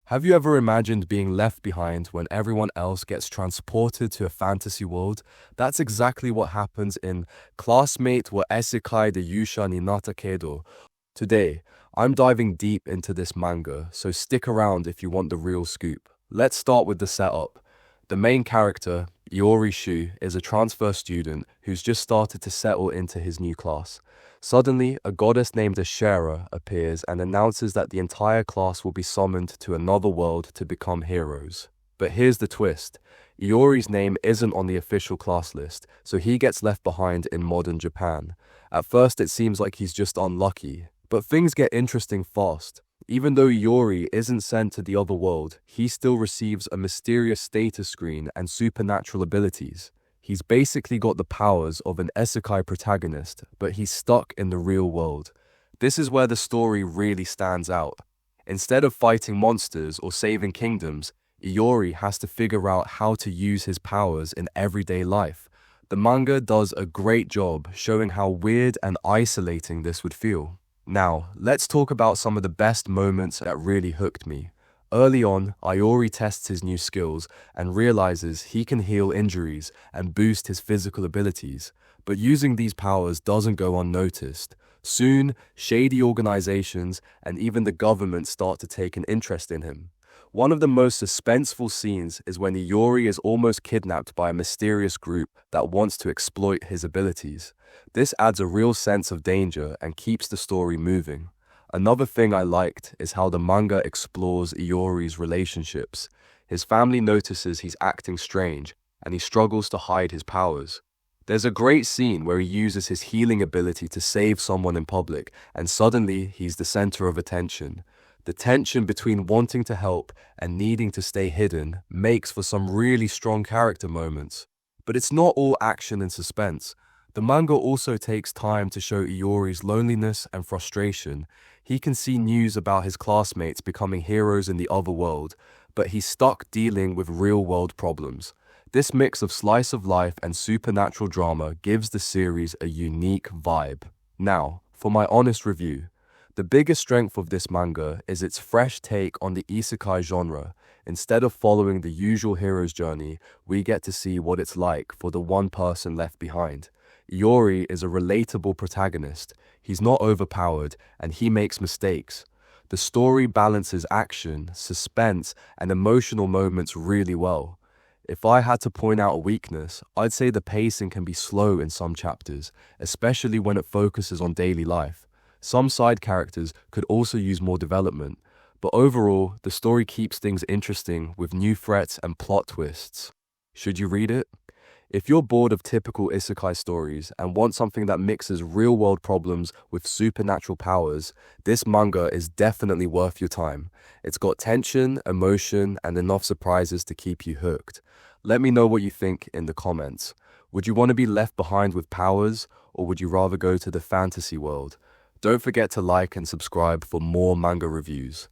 Have you ever imagined being left behind when everyone else gets transported to a fantasy world? That's exactly what happens in Classmate wa Isekai de Yuusha ni Natta kedo. Today, I'm diving deep into this manga, so stick around if you want the real scoop. Let's start with the setup. The main character, Iori Shu, is a transfer student who's just started to settle into his new class. Suddenly, a goddess named Ashera appears and announces that the entire class will be summoned to another world to become heroes. But here's the twist. Iori's name isn't on the official class list, so he gets left behind in modern Japan. At first it seems like he's just unlucky, but things get interesting fast. Even though Iori isn't sent to the other world, he still receives a mysterious status screen and supernatural abilities. He's basically got the powers of an isekai protagonist, but he's stuck in the real world. This is where the story really stands out. Instead of fighting monsters or saving kingdoms, Iori has to figure out how to use his powers in everyday life. The manga does a great job showing how weird and isolating this would feel. Now, let's talk about some of the best moments that really hooked me. Early on, Iori tests his new skills and realizes he can heal injuries and boost his physical abilities. But using these powers doesn't go unnoticed. Soon, shady organizations and even the government start to take an interest in him. One of the most suspenseful scenes is when Iori is almost kidnapped by a mysterious group that wants to exploit his abilities. This adds a real sense of danger and keeps the story moving. Another thing I liked is how the manga explores Iori's relationships. His family notices he's acting strange, and he struggles to hide his powers. There's a great scene where he uses his healing ability to save someone in public, and suddenly he's the center of attention. The tension between wanting to help and needing to stay hidden makes for some really strong character moments. But it's not all action and suspense. The manga also takes time to show Iori's loneliness and frustration. He can see news about his classmates becoming heroes in the other world, but he's stuck dealing with real-world problems. This mix of slice of life and supernatural drama gives the series a unique vibe. Now, for my honest review. The biggest strength of this manga is its fresh take on the isekai genre. Instead of following the usual hero's journey, we get to see what it's like for the one person left behind. Iori is a relatable protagonist. He's not overpowered, and he makes mistakes. The story balances action, suspense, and emotional moments really well. If I had to point out a weakness, I'd say the pacing can be slow in some chapters, especially when it focuses on daily life. Some side characters could also use more development, but overall, the story keeps things interesting with new threats and plot twists. Should you read it? If you're bored of typical isekai stories and want something that mixes real-world problems with supernatural powers, this manga is definitely worth your time. It's got tension, emotion, and enough surprises to keep you hooked. Let me know what you think in the comments. Would you want to be left behind with powers, or would you rather go to the fantasy world? Don't forget to like and subscribe for more manga reviews.